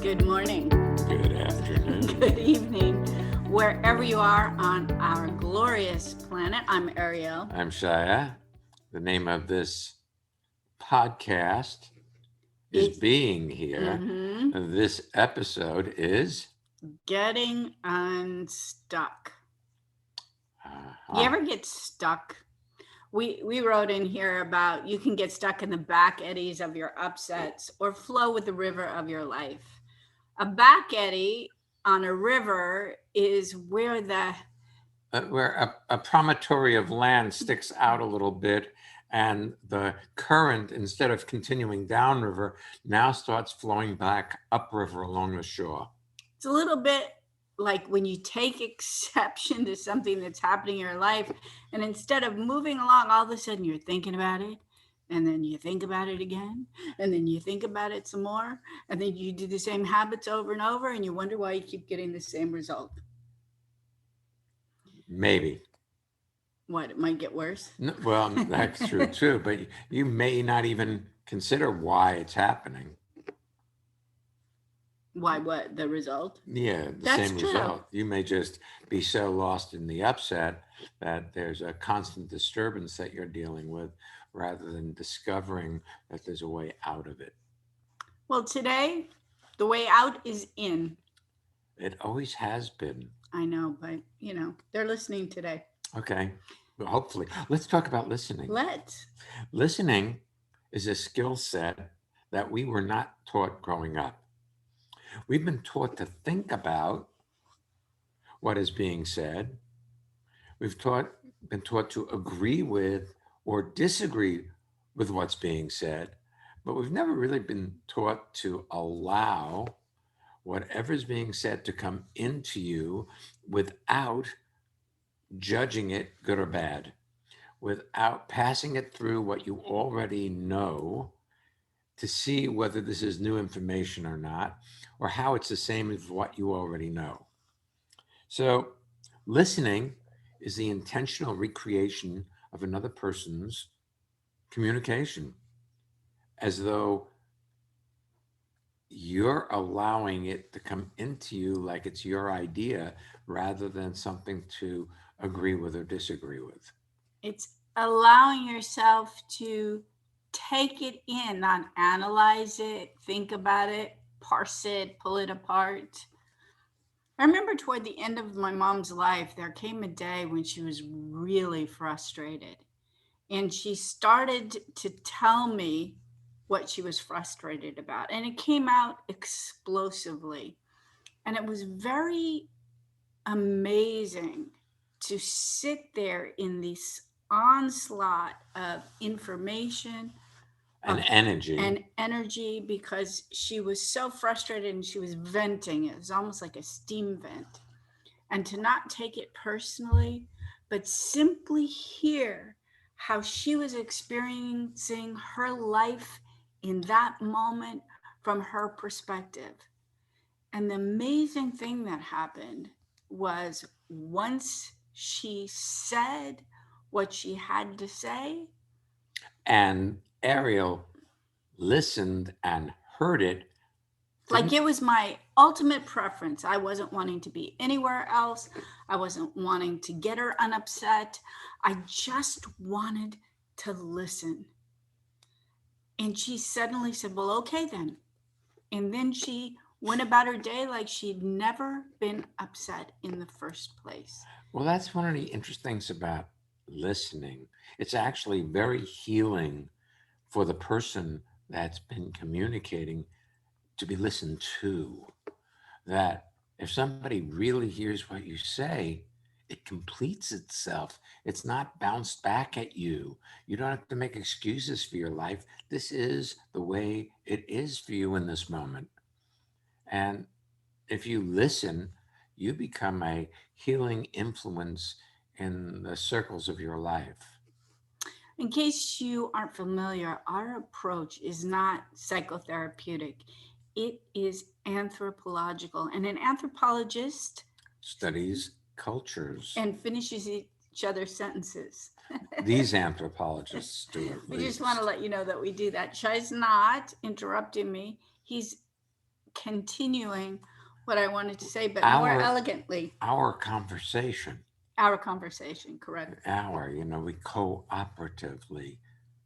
Good morning. Good afternoon. Good evening. Wherever you are on our glorious planet, I'm Ariel. I'm Shya. The name of this podcast is It's- Being Here. This episode is Getting unstuck. uh, You ever get stuck? We wrote in here about you can get stuck in the back eddies of your upsets or flow with the river of your life. A back eddy on a river is where a promontory of land sticks out a little bit, and the current, instead of continuing downriver, now starts flowing back upriver along the shore. it's a little bit like when you take exception to something that's happening in your life, and instead of moving along, all of a sudden you're thinking about it, and then you think about it again, and then you think about it some more, and then you do the same habits over and over, and you wonder why you keep getting the same result. Maybe. What, it might get worse? No, well, that's true too, but you may not even consider why it's happening. Why, what, the result? Yeah, the That's same true. result. You may just be so lost in the upset that there's a constant disturbance that you're dealing with rather than discovering that there's a way out of it. Well, today, the way out is in. It always has been. I know, but, they're listening today. Okay, well, hopefully. Let's talk about listening. Let's. Listening is a skill set that we were not taught growing up. We've been taught to think about what is being said. We've been taught to agree with or disagree with what's being said, but we've never really been taught to allow whatever's being said to come into you without judging it good or bad, without passing it through what you already know to see whether this is new information or not, or how it's the same as what you already know. So listening is the intentional recreation of another person's communication, as though you're allowing it to come into you like it's your idea rather than something to agree with or disagree with. It's allowing yourself to take it in, not analyze it, think about it, parse it, pull it apart. I remember toward the end of my mom's life, there came a day when she was really frustrated. And she started to tell me what she was frustrated about. And it came out explosively. And it was very amazing to sit there in this onslaught of information And energy because she was so frustrated and she was venting. It was almost like a steam vent. And to not take it personally, but simply hear how she was experiencing her life in that moment from her perspective. And the amazing thing that happened was once she said what she had to say, and Ariel listened and heard it. like it was my ultimate preference. I wasn't wanting to be anywhere else. I wasn't wanting to get her unupset. I just wanted to listen. And she suddenly said, well, okay then. And then she went about her day like she'd never been upset in the first place. Well, that's one of the interesting things about listening. It's actually very healing for the person that's been communicating to be listened to. That if somebody really hears what you say, it completes itself. It's not bounced back at you. You don't have to make excuses for your life. This is the way it is for you in this moment. And if you listen, you become a healing influence in the circles of your life. In case you aren't familiar, our approach is not psychotherapeutic. It is anthropological. And an anthropologist Studies cultures. and finishes each other's sentences. These anthropologists do it. We just want to let you know that we do that. Shai's not interrupting me. He's continuing what I wanted to say, but more Our elegantly. our conversation, Our conversation, correct? we cooperatively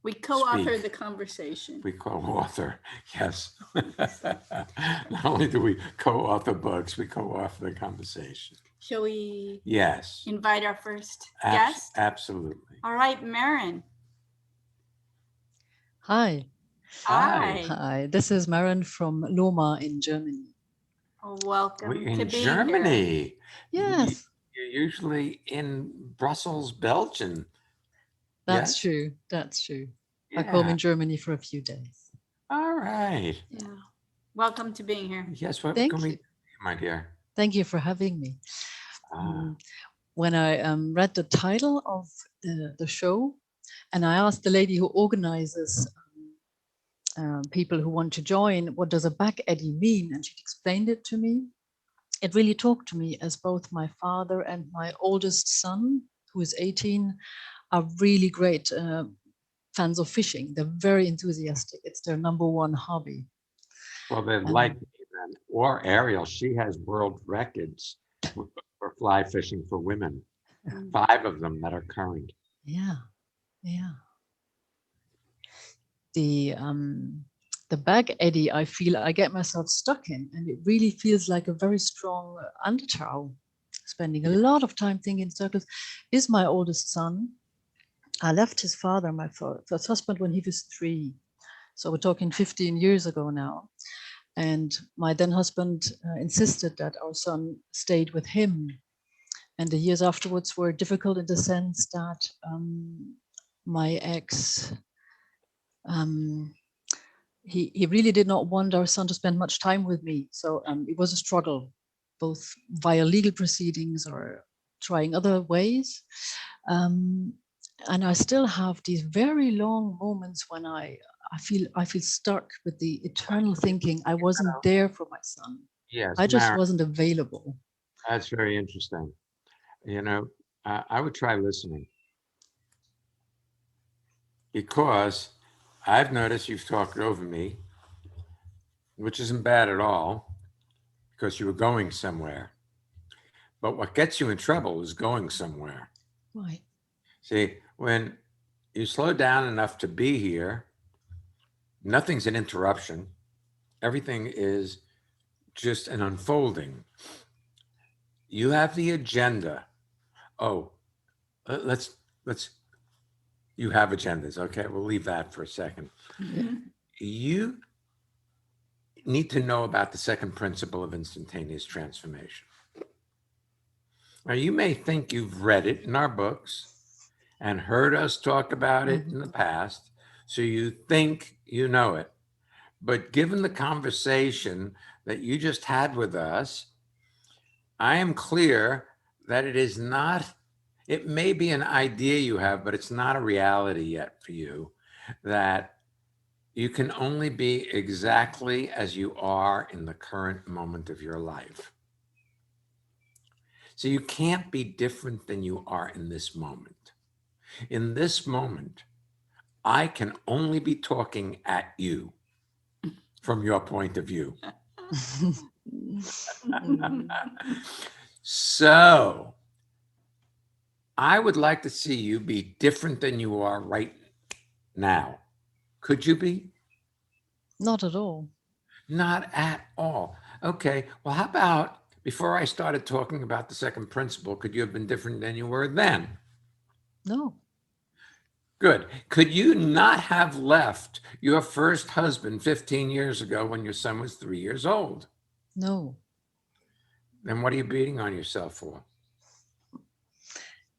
We speak. co-author the conversation. We co-author, yes. Not only do we co-author books, we co-author the conversation. Shall we Yes, invite our first guest? absolutely. All right, Marin. Hi. Hi. Hi. This is Maren from Loma in Germany. Welcome to In being here. Germany. Yes, You're usually in Brussels, Belgium. that's Yes? true. That's true. Back Yeah. home in Germany for a few days. All right. Yeah. Welcome to being here. Yes, what Thank can we you. do, my dear? Thank you for having me. Ah, When I read the title of the show, and I asked the lady who organizes people who want to join, what does a back eddy mean? And she explained it to me. It really talked to me, as both my father and my oldest son, who is 18, are really great fans of fishing. They're very enthusiastic. It's their number one hobby. well, then, like me then, or Ariel, she has world records for fly fishing for women. 5 of them that are current. Yeah, yeah. The back eddy, I feel I get myself stuck in, and it really feels like a very strong undertow. Spending a lot of time thinking in circles. Is my oldest son. I left his father, my first husband, when he was 3. So we're talking 15 years ago now. And my then husband insisted that our son stayed with him. And the years afterwards were difficult in the sense that my ex, he really did not want our son to spend much time with me. So it was a struggle, both via legal proceedings or trying other ways. And I still have these very long moments when I feel stuck with the eternal thinking I wasn't there for my son. Yes, I just Mara, wasn't available. that's very interesting. I would try listening because I've noticed you've talked over me, which isn't bad at all because you were going somewhere. But what gets you in trouble is going somewhere. Right. See, when you slow down enough to be here, nothing's an interruption. Everything is just an unfolding. You have the agenda. Oh, let's you have agendas. Okay, we'll leave that for a second. Mhm. You need to know about the second principle of instantaneous transformation. Now, you may think you've read it in our books and heard us talk about it in the past, so you think you know it. But given the conversation that you just had with us, I am clear that it is not, it may be an idea you have, but it's not a reality yet for you, that you can only be exactly as you are in the current moment of your life. So you can't be different than you are in this moment. In this moment, I can only be talking at you from your point of view. So I would like to see you be different than you are right now. Could you be? Not at all. Not at all. Okay. Well, how about before I started talking about the second principle, could you have been different than you were then? No. Good. Could you not have left your first husband 15 years ago when your son was 3 years old? No. Then what are you beating on yourself for?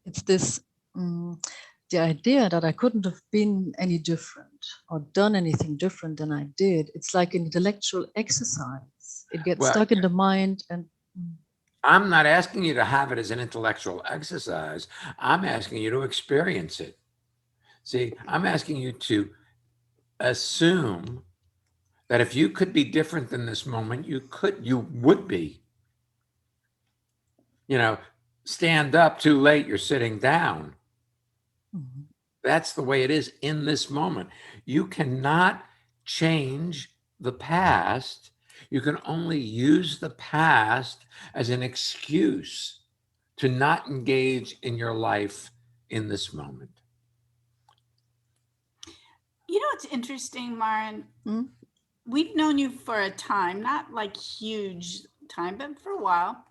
It's this the idea that I couldn't have been any different or done anything different than I did. It's like an intellectual exercise. It gets Well, stuck in the mind and I'm not asking you to have it as an intellectual exercise. I'm asking you to experience it. See, I'm asking you to assume that if you could be different than this moment, you would be. Stand up too late, you're sitting down. That's the way it is in this moment. You cannot change the past. You can only use the past as an excuse to not engage in your life in this moment. You know, it's interesting, Marin. Mm. We've known you for a time, not like huge time, but for a while.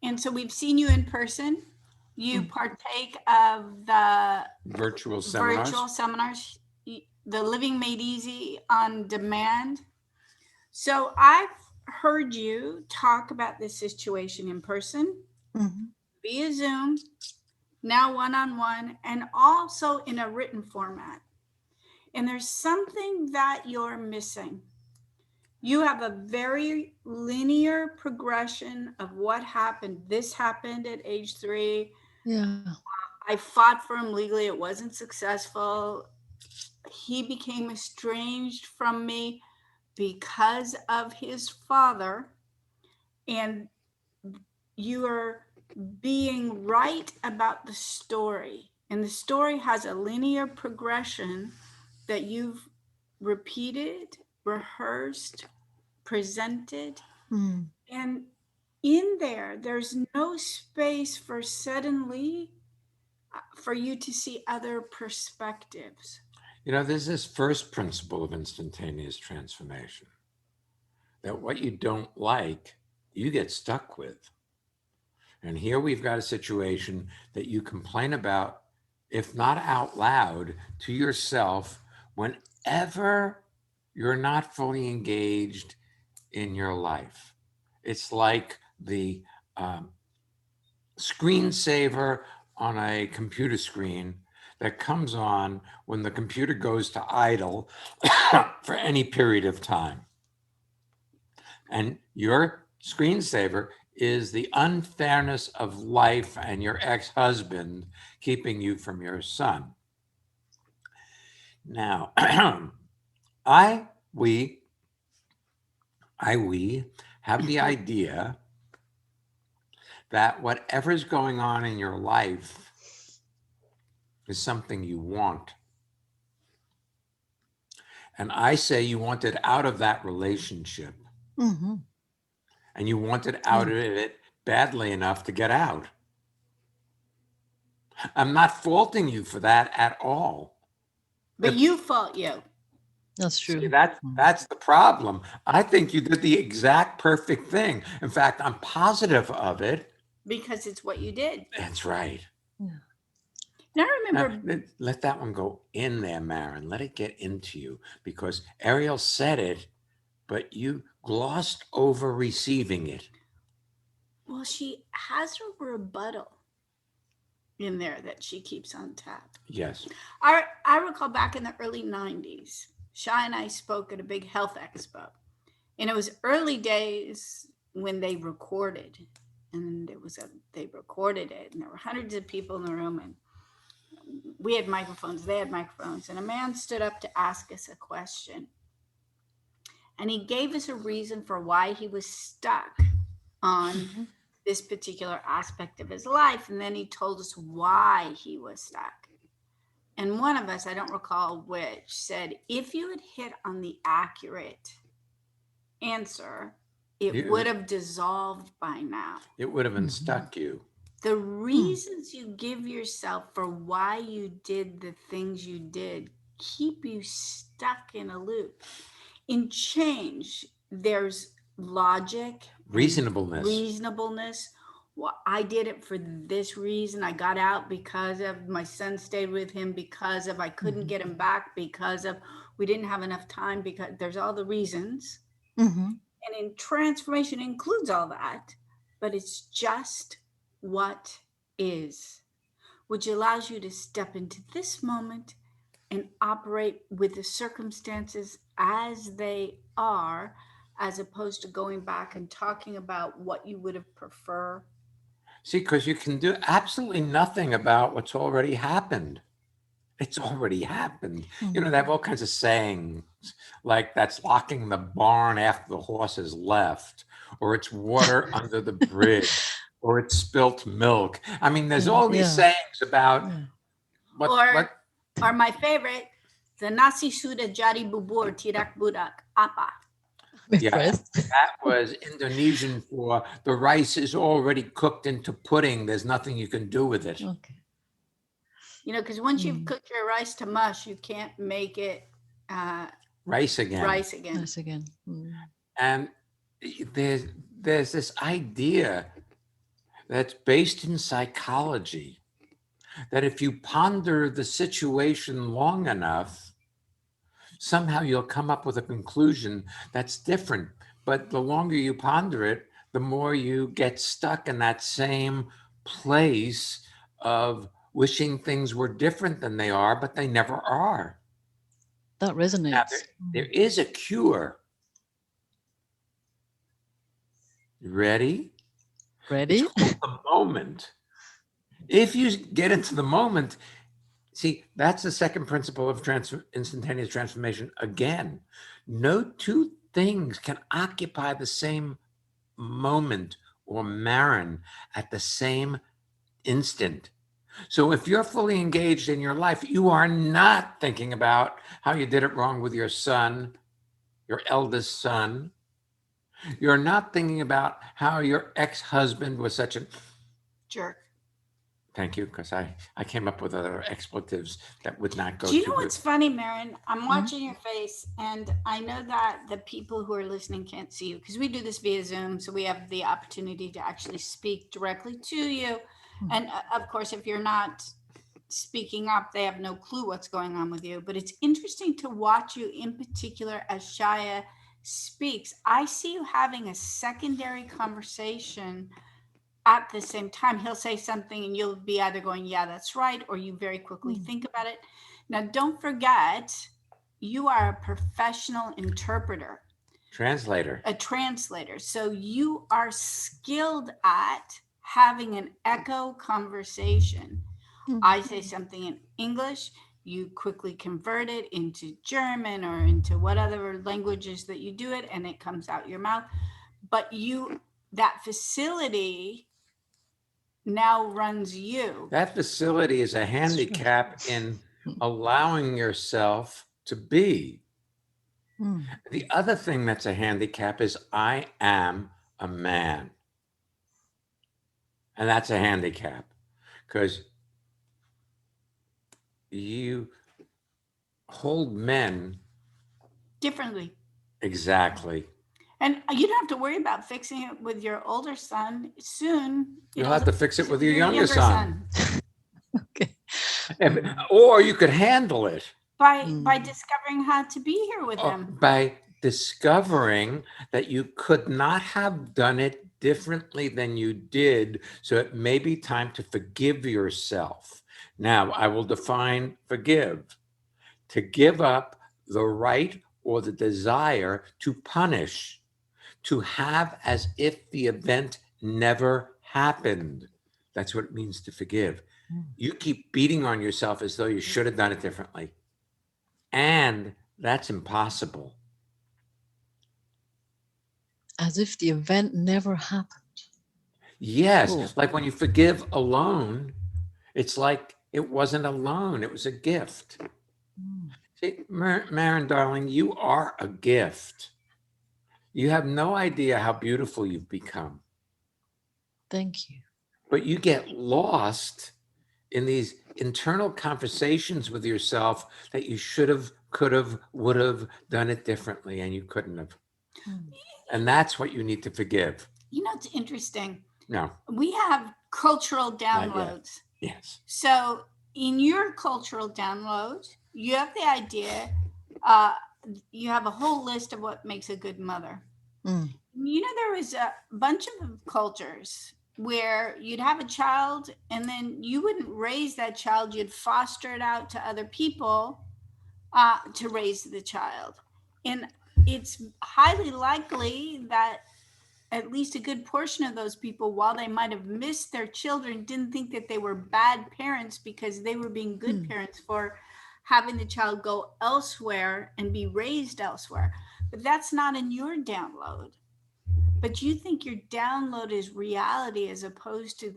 And so we've seen you in person. You partake of the Virtual seminars. virtual seminars, the Living Made Easy on Demand. So I've heard you talk about this situation in person, Mm-hmm. via Zoom, now one on one, and also in a written format. And there's something that you're missing. You have a very linear progression of what happened. This happened at age 3. Yeah. I fought for him legally. It wasn't successful. He became estranged from me because of his father. And you are being right about the story. And the story has a linear progression that you've repeated, rehearsed, presented. Mm. And in there, there's no space for suddenly for you to see other perspectives. There's this first principle of instantaneous transformation, that what you don't like, you get stuck with. And here we've got a situation that you complain about, if not out loud, to yourself whenever you're not fully engaged in your life. It's like the screensaver on a computer screen that comes on when the computer goes to idle for any period of time. And your screensaver is the unfairness of life and your ex-husband keeping you from your son. Now, we have the idea that whatever's going on in your life is something you want. And I say you want it out of that relationship. Mm-hmm. And you wanted out of it badly enough to get out. I'm not faulting you for that at all. But you fault you. That's true. See, that's the problem. I think you did the exact perfect thing. In fact, I'm positive of it. Because it's what you did. That's right. Yeah. Now I remember. Let that one go in there, Marin. Let it get into you, because Ariel said it, but you glossed over receiving it. Well, she has a rebuttal in there that she keeps on tap. Yes. I recall back in the early 90s, Shya and I spoke at a big health expo. And it was early days when they recorded. And they recorded it. And there were hundreds of people in the room. And we had microphones. They had microphones. And a man stood up to ask us a question. And he gave us a reason for why he was stuck on this particular aspect of his life. And then he told us why he was stuck. And one of us, I don't recall which, said, if you had hit on the accurate answer, it would have dissolved by now. It would have unstuck you. The reasons you give yourself for why you did the things you did keep you stuck in a loop. In change, there's logic, reasonableness. Well, I did it for this reason. I got out because of my son stayed with him, because of I couldn't get him back, because of we didn't have enough time, because there's all the reasons. And in transformation includes all that, but it's just what is, which allows you to step into this moment and operate with the circumstances as they are, as opposed to going back and talking about what you would have preferred. See, because you can do absolutely nothing about what's already happened. It's already happened. They have all kinds of sayings, like that's locking the barn after the horse has left, or it's water under the bridge, or it's spilt milk. I mean, there's all these sayings about or my favorite, the nasi sudah jadi bubur tidak budak apa. Yeah, impressed. that was Indonesian for the rice is already cooked into pudding. There's nothing you can do with it. Okay. Because once you've Mm. cooked your rice to mush, you can't make it Rice again. rice again. Nice again. Mm. And there's this idea that's based in psychology that if you ponder the situation long enough, somehow you'll come up with a conclusion that's different. But the longer you ponder it, the more you get stuck in that same place of wishing things were different than they are, but they never are. That Now, resonates. there is a cure. You ready? It's Ready? called the moment. If you get into the moment, see, that's the second principle of instantaneous transformation. Again, no two things can occupy the same moment or marin at the same instant. So if you're fully engaged in your life, you are not thinking about how you did it wrong with your son, your eldest son. You're not thinking about how your ex-husband was such a Jerk. thank you, because I came up with other expletives that would not go Do you too know good. what's funny, Marin? I'm Mhm. watching your face, and I know that the people who are listening can't see you because we do this via Zoom, so we have the opportunity to actually speak directly to you. Mhm. And of course, if you're not speaking up, they have no clue what's going on with you. But it's interesting to watch you, in particular, as Shya speaks. I see you having a secondary conversation at the same time. He'll say something and you'll be either going, yeah, that's right, or you very quickly think about it. Now, don't forget, you are a professional interpreter, Translator. a translator. So you are skilled at having an echo conversation. Mm. I say something in English, you quickly convert it into German or into whatever languages that you do it, and it comes out your mouth. But that facility now runs you. That facility is a handicap in allowing yourself to be. Mm. The other thing that's a handicap is I am a man. And that's a handicap because you hold men Differently. exactly. And you don't have to worry about fixing it with your older son. Soon, You'll have to fix it with your younger son. Okay. Or you could handle it By discovering how to be here with him. by discovering that you could not have done it differently than you did. So it may be time to forgive yourself. Now, I will define forgive: to give up the right or the desire to punish, to have as if the event never happened. That's what it means to forgive. You keep beating on yourself as though you should have done it differently. And that's impossible. As if the event never happened. Yes, Oh. like when you forgive alone, it's like it wasn't alone, it was a gift. See, Marin, darling, you are a gift. You have no idea how beautiful you've become, Thank you. but you get lost in these internal conversations with yourself that you should have, could have, would have done it differently, and you couldn't have. And that's what you need to forgive. It's interesting. No, We have cultural not yet. downloads. Yes. So in your cultural download, you have the idea, you have a whole list of what makes a good mother. Mm. There was a bunch of cultures where you'd have a child and then you wouldn't raise that child, you'd foster it out to other people to raise the child. And it's highly likely that at least a good portion of those people, while they might have missed their children, didn't think that they were bad parents because they were being good parents for having the child go elsewhere and be raised elsewhere. But that's not in your download. But you think your download is reality as opposed to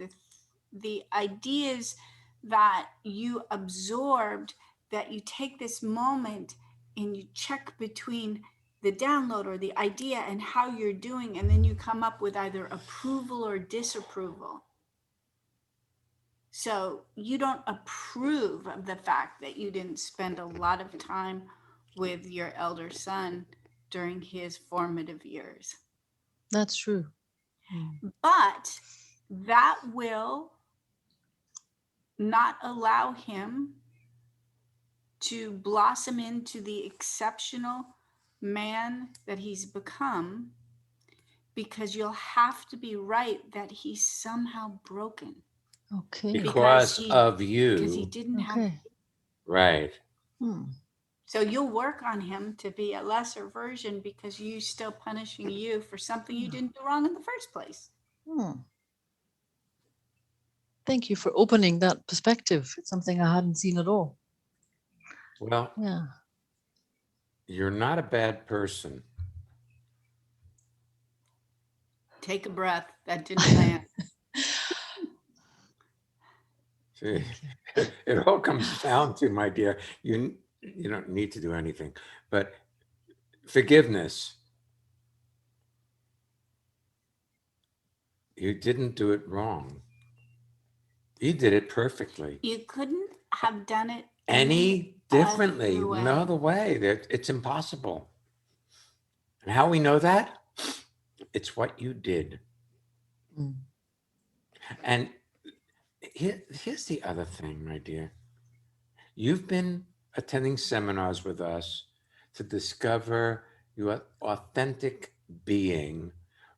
the ideas that you absorbed, that you take this moment and you check between the download or the idea and how you're doing, and then you come up with either approval or disapproval. So you don't approve of the fact that you didn't spend a lot of time with your elder son during his formative years. That's true. Mm. But that will not allow him to blossom into the exceptional man that he's become, because you'll have to be right that he's somehow broken. Okay. Because of Because he you. didn't have. Okay. Right. So you'll work on him to be a lesser version because you're still punishing you for something you didn't do wrong in the first place. Thank you for opening that perspective. It's something I hadn't seen at all. Well, Yeah. you're not a bad person. Take a breath. That didn't land. See, it all comes down to, my dear, you don't need to do anything, but forgiveness. You didn't do it wrong. You did it perfectly. You couldn't have done it Any differently. other way. No other way. It's impossible. And how we know that? It's what you did. And here's the other thing, my dear. You've been attending seminars with us to discover your authentic being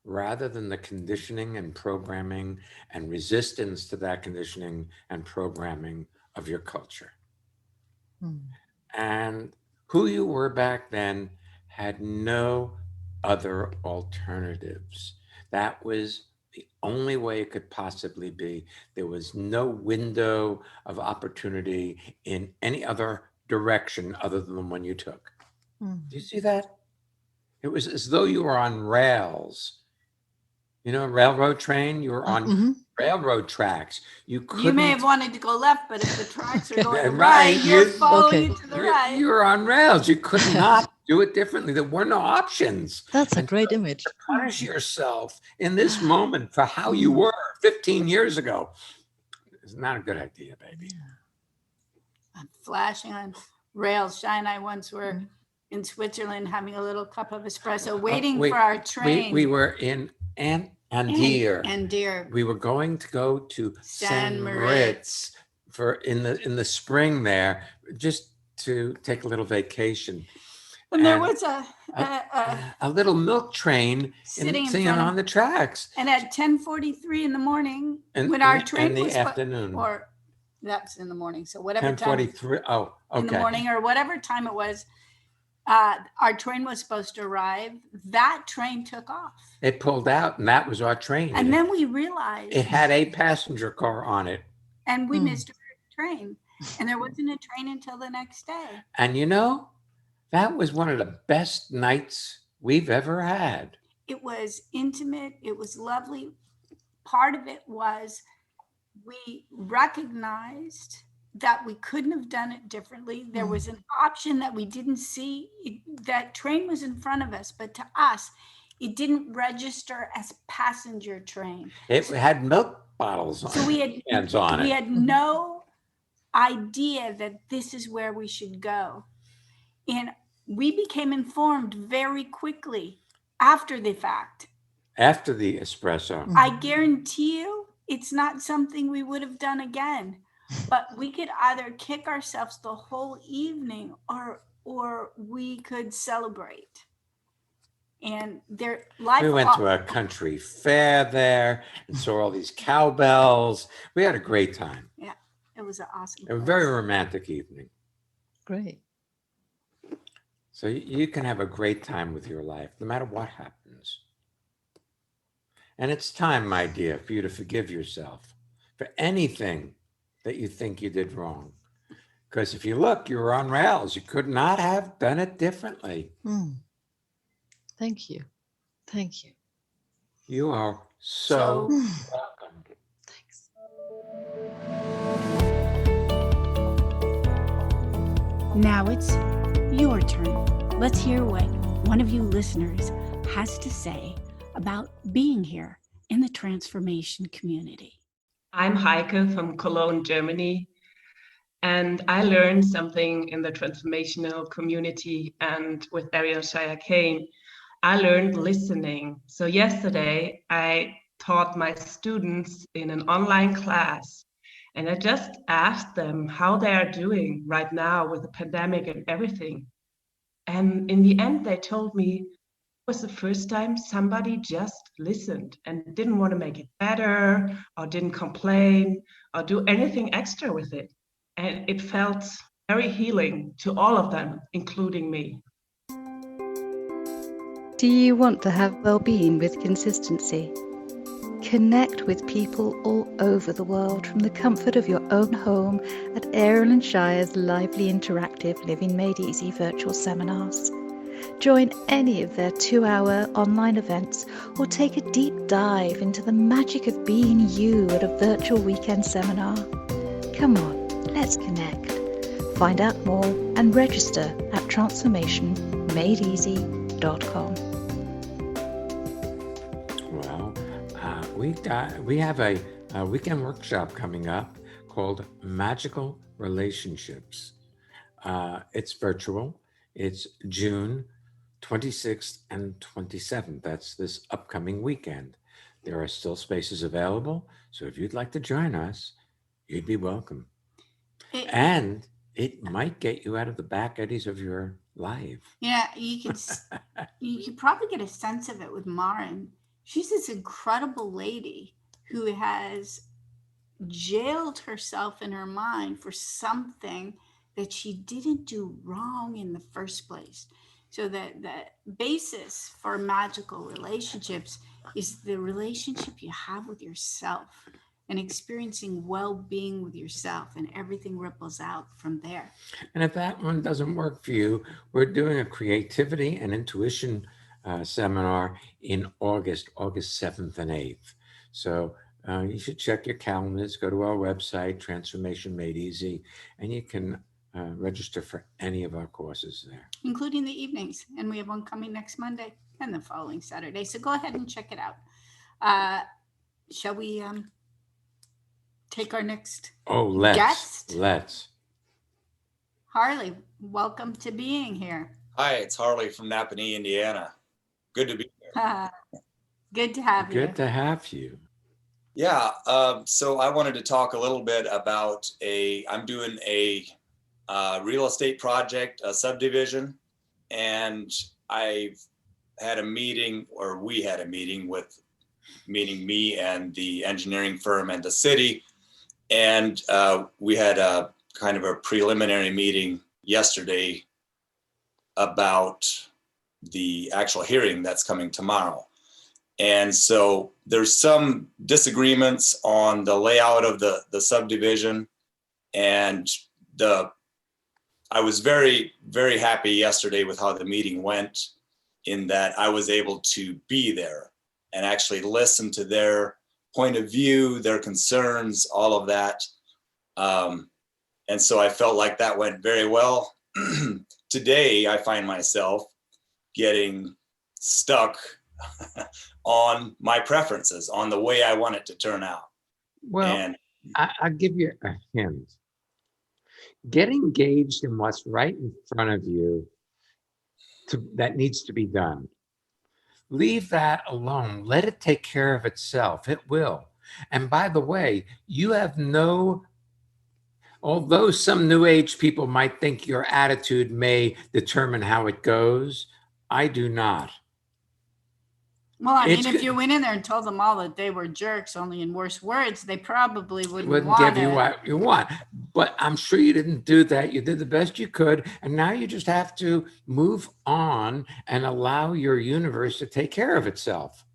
rather than the conditioning and programming and resistance to that conditioning and programming of your culture. And who you were back then had no other alternatives. That was the only way it could possibly be. There was no window of opportunity in any other direction other than the one you took. Do you see that? It was as though you were on rails. You know, a railroad train, you were on railroad tracks. You may have wanted to go left, but if the tracks are going right, right, you're following to the right. You were on rails. You could not do it differently. There were no options. That's a great image. To punish yourself in this moment for how you were 15 years ago is not a good idea, baby. I'm flashing on rails. Shya and I once were in Switzerland having a little cup of espresso, waiting for our train. We were in Andir. Andir. We were going to go to San Moritz in the spring there, just to take a little vacation. And there was a little milk train sitting on the tracks. And at 10:43 in the morning, when our train was in the afternoon, or that's in the morning, so whatever 10:43. Oh, okay. In the morning or whatever time it was. Our train was supposed to arrive. That train took off. It pulled out, and that was our train. And then we realized it had a passenger car on it. And we missed our train. And there wasn't a train until the next day. And you know, that was one of the best nights we've ever had. It was intimate. It was lovely. Part of it was we recognized that we couldn't have done it differently. There was an option that we didn't see. That train was in front of us, but to us, it didn't register as passenger train. It had milk bottles on it. So we had no idea that this is where we should go. And we became informed very quickly after the fact. After the espresso. I guarantee you, it's not something we would have done again. But we could either kick ourselves the whole evening or we could celebrate. And we went to a country fair there and saw all these cowbells. We had a great time. Yeah, it was an awesome A very romantic evening. Great. So you can have a great time with your life, no matter what happens. And it's time, my dear, for you to forgive yourself for anything that you think you did wrong. Because if you look, you were on rails. You could not have done it differently. Thank you. Thank you. You are so welcome. Thanks. Now it's your turn. Let's hear what one of you listeners has to say about being here in the transformation community. I'm Heike from Cologne, Germany, and I learned something in the transformational community and with Ariel and Shya Kane. I learned listening. So yesterday I taught my students in an online class, and I just asked them how they are doing right now with the pandemic and everything. And in the end, they told me was the first time somebody just listened and didn't want to make it better or didn't complain or do anything extra with it. And it felt very healing to all of them, including me. Do you want to have well-being with consistency? Connect with people all over the world from the comfort of your own home at Ariel and Shya's lively interactive Living Made Easy virtual seminars. Join any of their 2-hour online events or take a deep dive into the magic of being you at a virtual weekend seminar. Come on, let's connect. Find out more and register at transformationmadeeasy.com. Well, we have a weekend workshop coming up called Magical Relationships. It's virtual. It's June 26th and 27th. That's this upcoming weekend. There are still spaces available, so if you'd like to join us, you'd be welcome. And it might get you out of the back eddies of your life. Yeah, you could probably get a sense of it with Marin. She's this incredible lady who has jailed herself in her mind for something that she didn't do wrong in the first place. So that the basis for magical relationships is the relationship you have with yourself and experiencing well-being with yourself, and everything ripples out from there. And if that one doesn't work for you, we're doing a creativity and intuition seminar in August 7th and 8th. So you should check your calendars, go to our website, Transformation Made Easy, and you can register for any of our courses there, including the evenings. And we have one coming next Monday and the following Saturday. So go ahead and check it out. Shall we take our next guest? Let's. Harley, welcome to being here. Hi, it's Harley from Napanee, Indiana. Good to be here. Good to have you. Good to have you. Yeah, so I wanted to talk a little bit about I'm doing a real estate project, a subdivision, and I've had a meeting, or we had a meeting with, meaning me and the engineering firm and the city, and we had a kind of a preliminary meeting yesterday about the actual hearing that's coming tomorrow. And so there's some disagreements on the layout of the subdivision, and I was very, very happy yesterday with how the meeting went, in that I was able to be there and actually listen to their point of view, their concerns, all of that. And so I felt like that went very well. Today, I find myself getting stuck on my preferences, on the way I want it to turn out. Well, and I'll give you a hint. Get engaged in what's right in front of you that needs to be done. Leave that alone. Let it take care of itself. It will. And by the way, you have although some new age people might think your attitude may determine how it goes, I do not. Well, I mean, if you went in there and told them all that they were jerks, only in worse words, they probably wouldn't give you what you want. But I'm sure you didn't do that. You did the best you could. And now you just have to move on and allow your universe to take care of itself.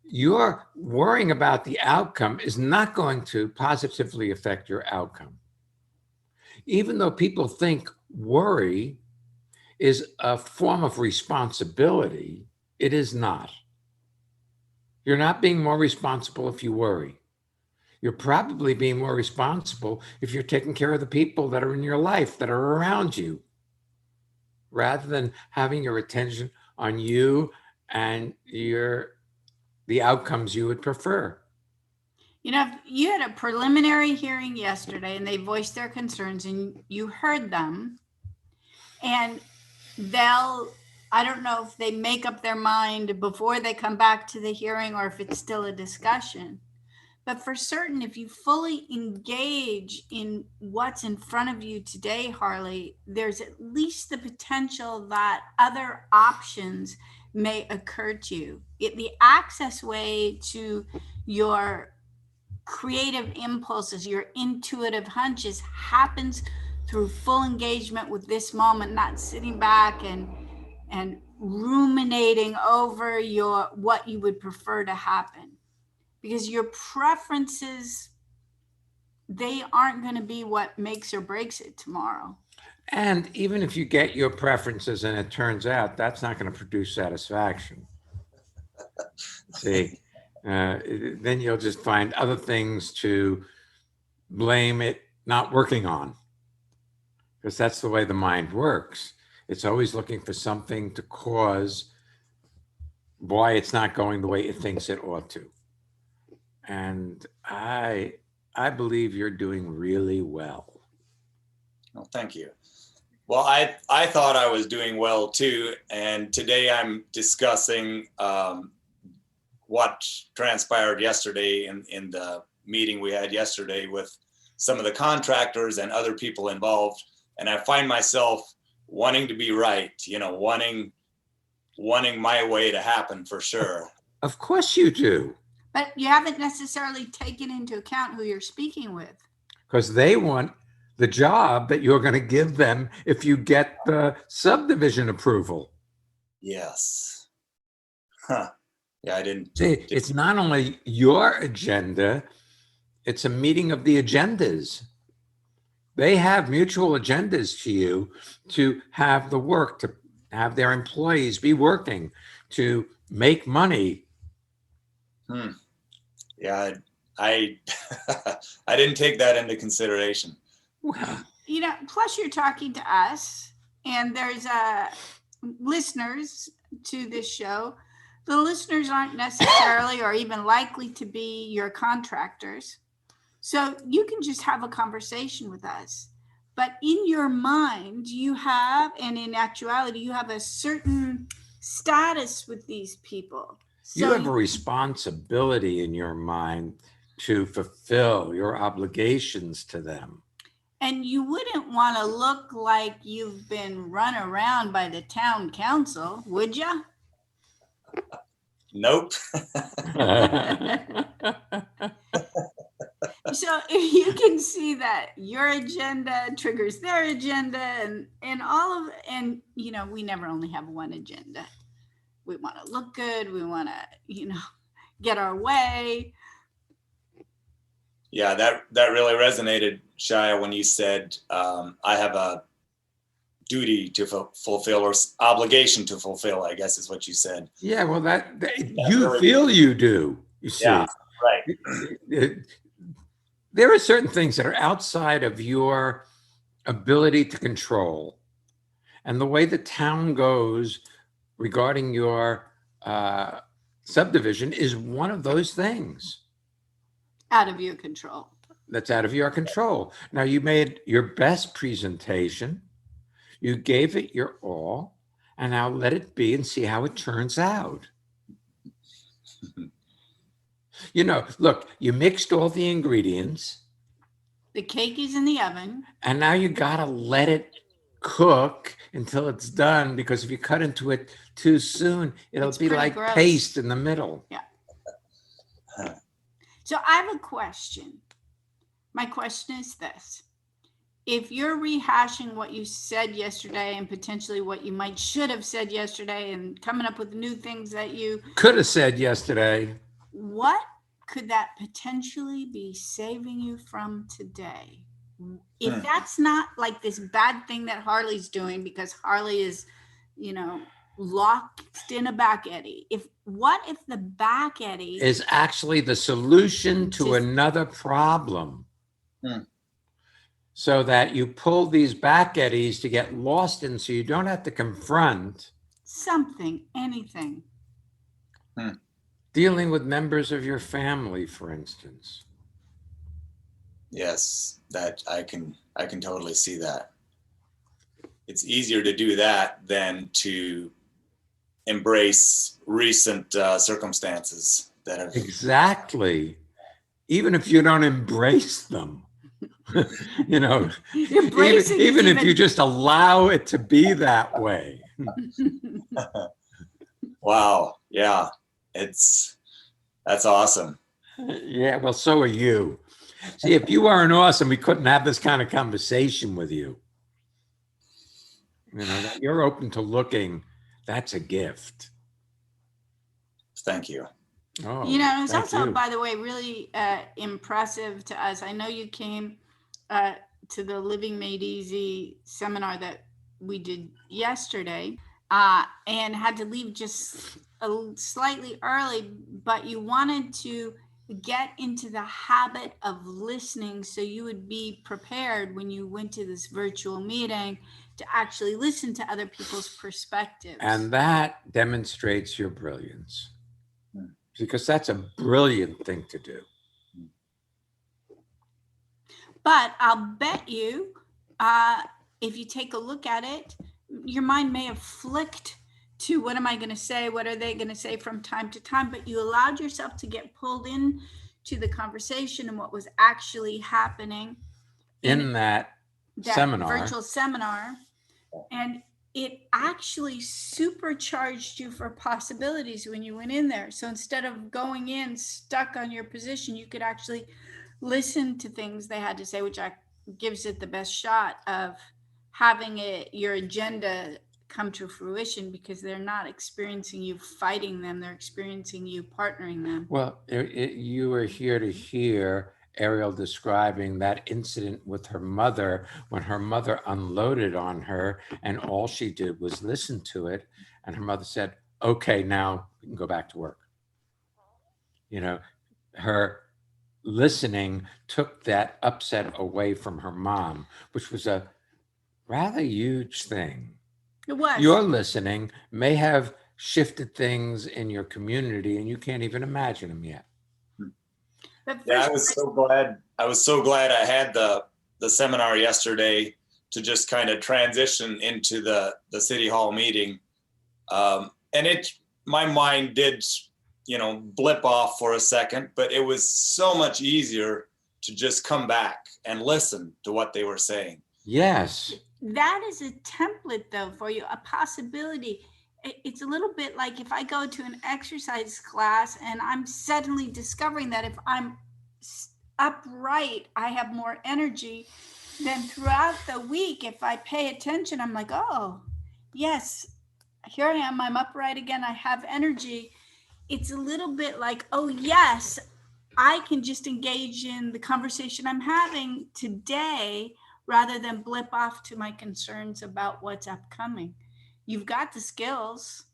Your worrying about the outcome is not going to positively affect your outcome. Even though people think worry is a form of responsibility, it is not. You're not being more responsible if you worry. You're probably being more responsible if you're taking care of the people that are in your life, that are around you, rather than having your attention on you and the outcomes you would prefer. You know, if you had a preliminary hearing yesterday and they voiced their concerns and you heard them, and I don't know if they make up their mind before they come back to the hearing or if it's still a discussion. But for certain, if you fully engage in what's in front of you today, Harley, there's at least the potential that other options may occur to you. The access way to your creative impulses, your intuitive hunches happens through full engagement with this moment, not sitting back and ruminating over what you would prefer to happen. Because your preferences, they aren't going to be what makes or breaks it tomorrow. And even if you get your preferences and it turns out that's not going to produce satisfaction, see, then you'll just find other things to blame it not working on, because that's the way the mind works. It's always looking for something to cause why it's not going the way it thinks it ought to. And I believe you're doing really well. Well, thank you. Well, I thought I was doing well too. And today I'm discussing what transpired yesterday in the meeting we had yesterday with some of the contractors and other people involved. And I find myself wanting to be right, wanting my way to happen for sure. Of course you do. But you haven't necessarily taken into account who you're speaking with. Because they want the job that you're going to give them if you get the subdivision approval. Yes. Huh. Yeah, I didn't. See, it's not only your agenda, it's a meeting of the agendas. They have mutual agendas to you to have the work, to have their employees be working, to make money. Yeah, I I didn't take that into consideration. Well, Plus you're talking to us, and there's listeners to this show. The listeners aren't necessarily or even likely to be your contractors. So you can just have a conversation with us. But in your mind, you have, and in actuality, you have a certain status with these people. So you have a responsibility in your mind to fulfill your obligations to them. And you wouldn't want to look like you've been run around by the town council, would you? Nope. So if you can see that your agenda triggers their agenda and all of, and we never only have one agenda. We want to look good. We want to, get our way. Yeah, that really resonated, Shya, when you said I have a duty to fulfill or obligation to fulfill, I guess is what you said. Yeah, well, that you really feel you do. You see, yeah, right. There are certain things that are outside of your ability to control, and the way the town goes regarding your subdivision is one of those things. Out of your control. That's out of your control. Now, you made your best presentation. You gave it your all, and now let it be and see how it turns out. Look, you mixed all the ingredients. The cake is in the oven. And now you got to let it cook until it's done, because if you cut into it too soon, it'll be like gross. Paste in the middle. Yeah. So I have a question. My question is this. If you're rehashing what you said yesterday and potentially what you should have said yesterday and coming up with new things that you could have said yesterday, what could that potentially be saving you from today? If that's not like this bad thing that Harley's doing because Harley is, locked in a back eddy. What if the back eddy is actually the solution to another problem? So that you pull these back eddies to get lost in, so you don't have to confront something, anything. Dealing with members of your family, for instance. Yes, that I can totally see that. It's easier to do that than to embrace recent circumstances that have. Exactly. Even if you don't embrace them, you know, Embracing is even if you just allow it to be that way. Wow. Yeah, that's awesome. Yeah, well, so are you. See, if you weren't awesome, we couldn't have this kind of conversation with you. You know, that you're open to looking, that's a gift. Thank you. Oh, You know, it's thank also, you. by the way, really impressive to us. I know you came to the Living Made Easy seminar that we did yesterday and had to leave just slightly early, but you wanted to get into the habit of listening so you would be prepared when you went to this virtual meeting to actually listen to other people's perspectives. And that demonstrates your brilliance, because that's a brilliant thing to do. But I'll bet you, if you take a look at it, your mind may have flicked to what am I going to say? What are they going to say from time to time? But you allowed yourself to get pulled in to the conversation and what was actually happening In that seminar. virtual seminar. And it actually supercharged you for possibilities when you went in there. So instead of going in stuck on your position, you could actually listen to things they had to say, which gives it the best shot of having your agenda come to fruition, because they're not experiencing you fighting them, they're experiencing you partnering them. Well, you were here to hear Ariel describing that incident with her mother when her mother unloaded on her and all she did was listen to it. And her mother said, okay, now we can go back to work. You know, her listening took that upset away from her mom, which was a rather huge thing. It was. Your listening may have shifted things in your community and you can't even imagine them yet. Yeah, I was so glad I had the seminar yesterday to just kind of transition into the city hall meeting. And my mind did, blip off for a second, but it was so much easier to just come back and listen to what they were saying. Yes. That is a template, though, for you, a possibility. It's a little bit like if I go to an exercise class and I'm suddenly discovering that if I'm upright, I have more energy. Then throughout the week, if I pay attention, I'm like, oh, yes, here I am. I'm upright again. I have energy. It's a little bit like, oh, yes, I can just engage in the conversation I'm having today rather than blip off to my concerns about what's upcoming. You've got the skills.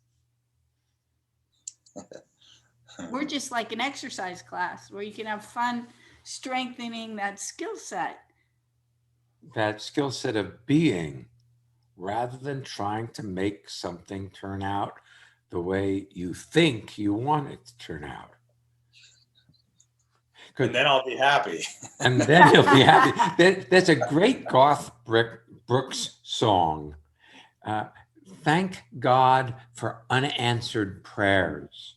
We're just like an exercise class where you can have fun strengthening that skill set. That skill set of being, rather than trying to make something turn out the way you think you want it to turn out. And then I'll be happy. And then you'll be happy. There's a great Garth Brooks song, Thank God for Unanswered Prayers,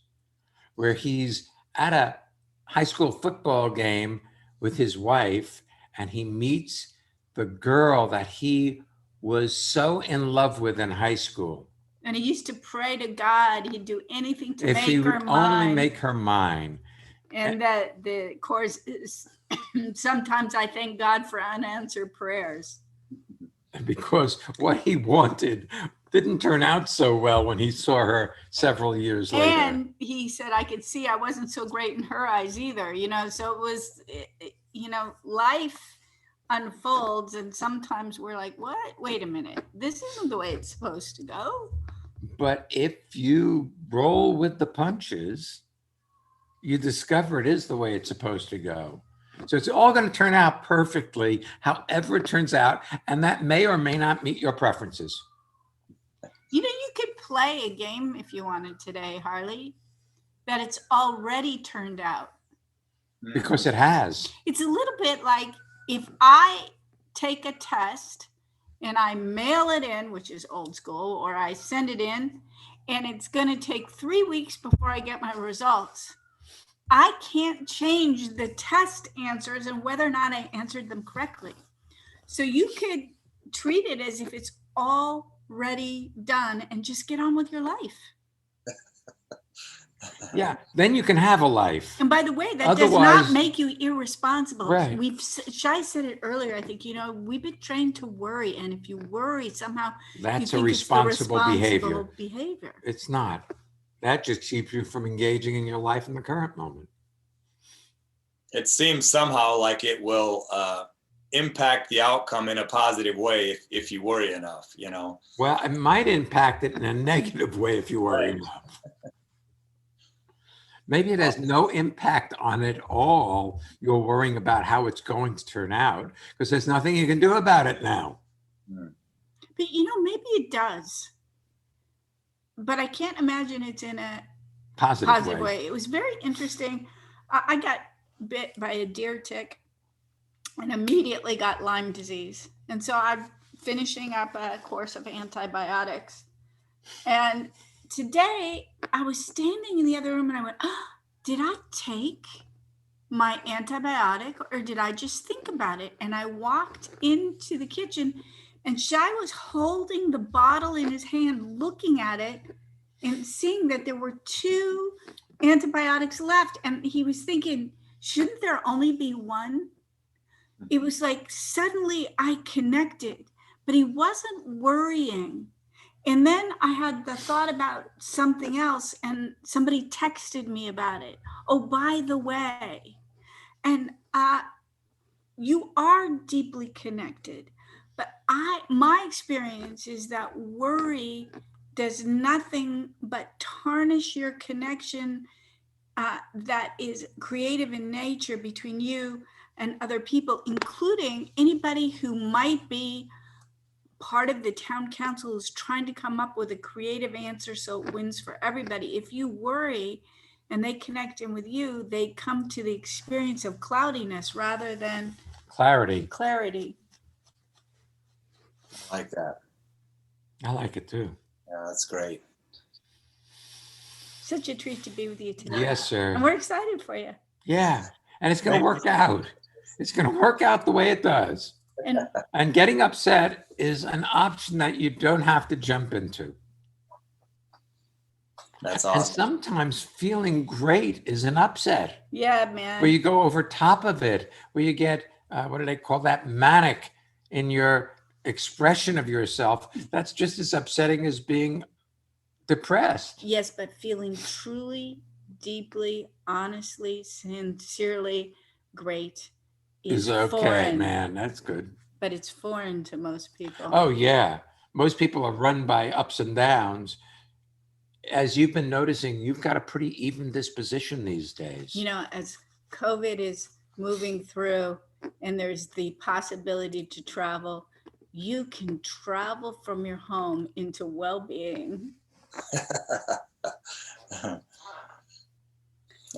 where he's at a high school football game with his wife and he meets the girl that he was so in love with in high school. And he used to pray to God he'd do anything to if make he her would mine. only make her mine. And that the chorus is, sometimes I thank God for unanswered prayers. Because what he wanted didn't turn out so well when he saw her several years later. And he said, I could see I wasn't so great in her eyes either, so it was, life unfolds and sometimes we're like, what? Wait a minute, this isn't the way it's supposed to go. But if you roll with the punches, you discover it is the way it's supposed to go. So it's all going to turn out perfectly, however it turns out, and that may or may not meet your preferences. You could play a game if you wanted today, Harley, that it's already turned out. Because it has. It's a little bit like if I take a test and I mail it in, which is old school, or I send it in, and it's going to take 3 weeks before I get my results. I can't change the test answers and whether or not I answered them correctly. So you could treat it as if it's already done and just get on with your life. Yeah, then you can have a life. And by the way, that does not make you irresponsible. Right. Shya said it earlier. I think, we've been trained to worry. And if you worry, somehow that's a responsible behavior. It's not. That just keeps you from engaging in your life in the current moment. It seems somehow like it will impact the outcome in a positive way if you worry enough, Well, it might impact it in a negative way if you worry enough. Maybe it has no impact on it all. You're worrying about how it's going to turn out because there's nothing you can do about it now. But maybe it does. But I can't imagine it's in a positive way. It was very interesting. I got bit by a deer tick and immediately got Lyme disease. And so I'm finishing up a course of antibiotics. And today I was standing in the other room and I went, did I take my antibiotic or did I just think about it? And I walked into the kitchen and Shya was holding the bottle in his hand, looking at it and seeing that there were 2 antibiotics left. And he was thinking, shouldn't there only be one? It was like suddenly I connected, but he wasn't worrying. And then I had the thought about something else and somebody texted me about it. Oh, by the way, and you are deeply connected, but my experience is that worry does nothing but tarnish your connection that is creative in nature between you and other people, including anybody who might be part of the town council who's trying to come up with a creative answer so it wins for everybody. If you worry and they connect in with you, they come to the experience of cloudiness rather than clarity. I like that. I like it too. Yeah, that's great. Such a treat to be with you tonight. Yes, sir. And we're excited for you. Yeah, and it's going to work out. It's going to work out the way it does. And getting upset is an option that you don't have to jump into. That's awesome. And sometimes feeling great is an upset. Yeah, man. Where you go over top of it, where you get, what do they call that, manic in your expression of yourself. That's just as upsetting as being depressed. Yes, but feeling truly, deeply, honestly, sincerely great is okay, foreign. Man. That's good. But it's foreign to most people. Oh, yeah. Most people are run by ups and downs. As you've been noticing, you've got a pretty even disposition these days. As COVID is moving through and there's the possibility to travel, you can travel from your home into well-being.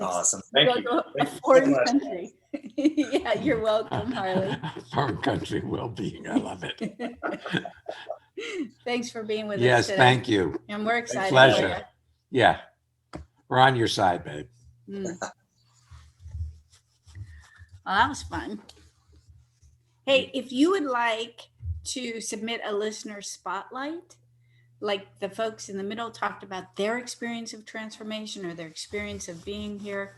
Awesome. Thank you. A foreign country. Yeah, you're welcome, Harley. Foreign country well-being. I love it. Thanks for being with us. Yes, today. thank you. And we're excited. Pleasure. Yeah. We're on your side, babe. Well, that was fun. Hey, if you would like to submit a listener spotlight, like the folks in the middle talked about their experience of transformation or their experience of being here,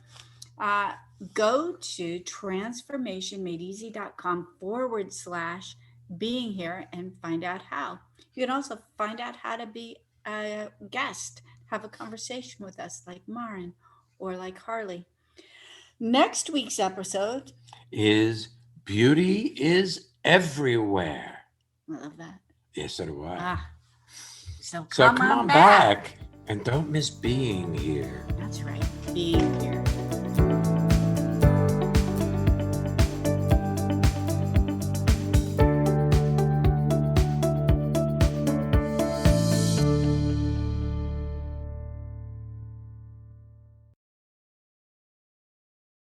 go to transformationmadeeasy.com/being here and find out how. You can also find out how to be a guest, have a conversation with us like Maren or like Harley. Next week's episode is Beauty is Everywhere. I love that. Yes, so do I. So come on back and don't miss being here. That's right, being here.